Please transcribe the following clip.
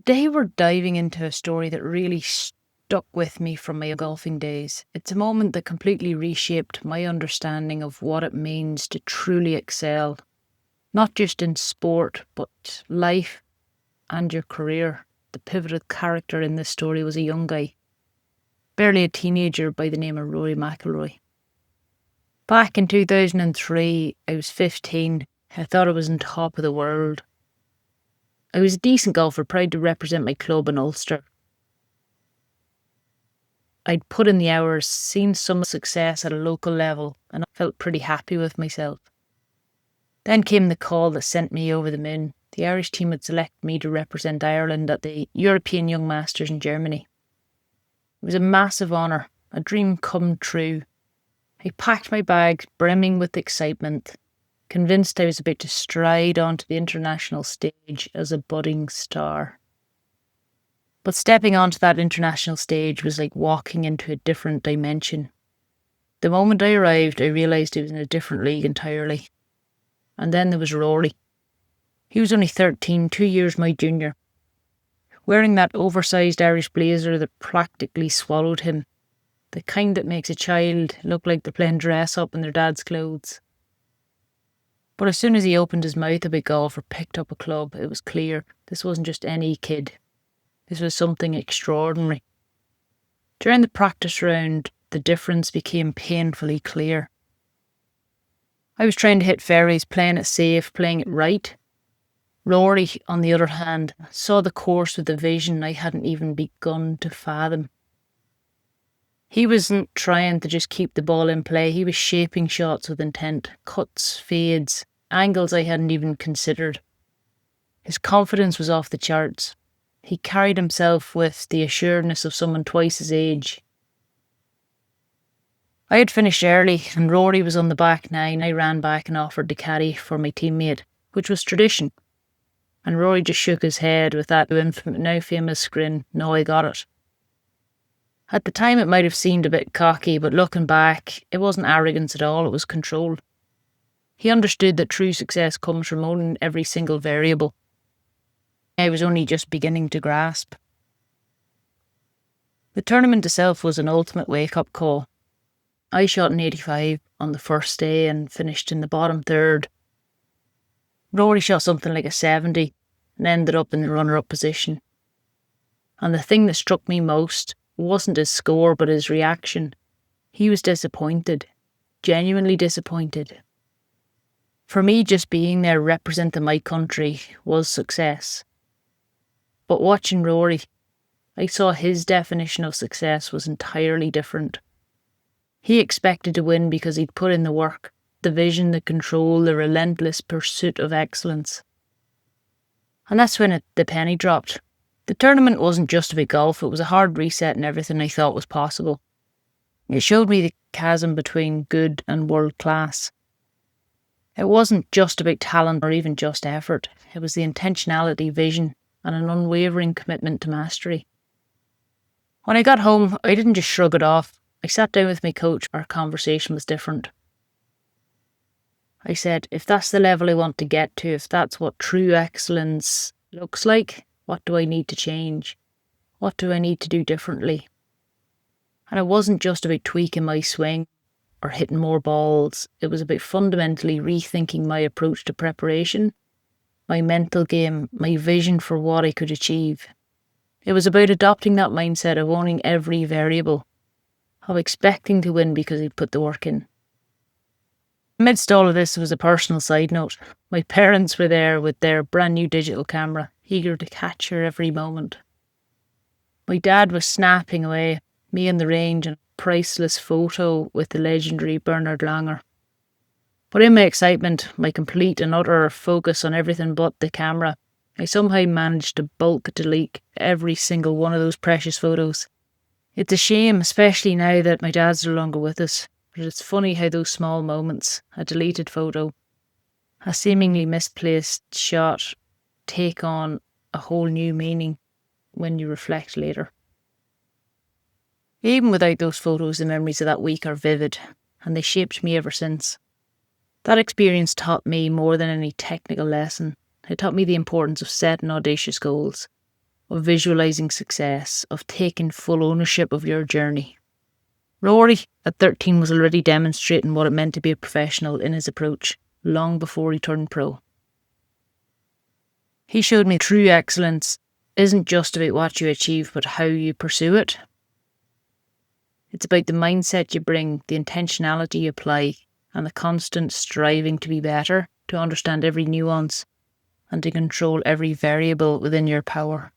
Today we're diving into a story that really stuck with me from my golfing days. It's a moment that completely reshaped my understanding of what it means to truly excel, not just in sport, but life and your career. The pivotal character in this story was a young guy, barely a teenager, by the name of Rory McIlroy. Back in 2003, I was 15. I thought I was on top of the world. I was a decent golfer, proud to represent my club in Ulster. I'd put in the hours, seen some success at a local level, and I felt pretty happy with myself. Then came the call that sent me over the moon. The Irish team had selected me to represent Ireland at the European Young Masters in Germany. It was a massive honour, a dream come true. I packed my bags, brimming with excitement, convinced I was about to stride onto the international stage as a budding star. But stepping onto that international stage was like walking into a different dimension. The moment I arrived, I realised I was in a different league entirely. And then there was Rory. He was only 13, 2 years my junior, wearing that oversized Irish blazer that practically swallowed him, the kind that makes a child look like they're playing dress up in their dad's clothes. But as soon as he opened his mouth about golf or picked up a club, it was clear this wasn't just any kid. This was something extraordinary. During the practice round, the difference became painfully clear. I was trying to hit fairways, playing it safe, playing it right. Rory, on the other hand, saw the course with a vision I hadn't even begun to fathom. He wasn't trying to just keep the ball in play, he was shaping shots with intent, cuts, fades, angles I hadn't even considered. His confidence was off the charts. He carried himself with the assuredness of someone twice his age. I had finished early and Rory was on the back nine. I ran back and offered the caddy for my teammate, which was tradition. And Rory just shook his head with that now famous grin. No, I got it. At the time it might have seemed a bit cocky, but looking back, it wasn't arrogance at all, it was control. He understood that true success comes from owning every single variable. I was only just beginning to grasp. The tournament itself was an ultimate wake-up call. I shot an 85 on the first day and finished in the bottom third. Rory shot something like a 70 and ended up in the runner-up position. And the thing that struck me most wasn't his score, but his reaction. He was disappointed, genuinely disappointed. For me, just being there representing my country was success. But watching Rory, I saw his definition of success was entirely different. He expected to win because he'd put in the work, the vision, the control, the relentless pursuit of excellence. And that's when the penny dropped. The tournament wasn't just about golf, it was a hard reset in everything I thought was possible. It showed me the chasm between good and world class. It wasn't just about talent or even just effort, it was the intentionality, vision, and an unwavering commitment to mastery. When I got home, I didn't just shrug it off. I sat down with my coach. Our conversation was different. I said, if that's the level I want to get to, if that's what true excellence looks like, what do I need to change? What do I need to do differently? And it wasn't just about tweaking my swing or hitting more balls. It was about fundamentally rethinking my approach to preparation, my mental game, my vision for what I could achieve. It was about adopting that mindset of owning every variable, of expecting to win because he'd put the work in. Amidst all of this was a personal side note. My parents were there with their brand new digital camera, eager to capture every moment. My dad was snapping away, me on the range, and a priceless photo with the legendary Bernard Langer. But in my excitement, my complete and utter focus on everything but the camera, I somehow managed to bulk delete every single one of those precious photos. It's a shame, especially now that my dad's no longer with us, but it's funny how those small moments, a deleted photo, a seemingly misplaced shot, take on a whole new meaning when you reflect later. Even without those photos, the memories of that week are vivid, and they shaped me ever since. That experience taught me more than any technical lesson. It taught me the importance of setting audacious goals, of visualizing success, of taking full ownership of your journey. Rory, at 13, was already demonstrating what it meant to be a professional in his approach, long before he turned pro. He showed me true excellence isn't just about what you achieve, but how you pursue it. It's about the mindset you bring, the intentionality you apply, and the constant striving to be better, to understand every nuance, and to control every variable within your power.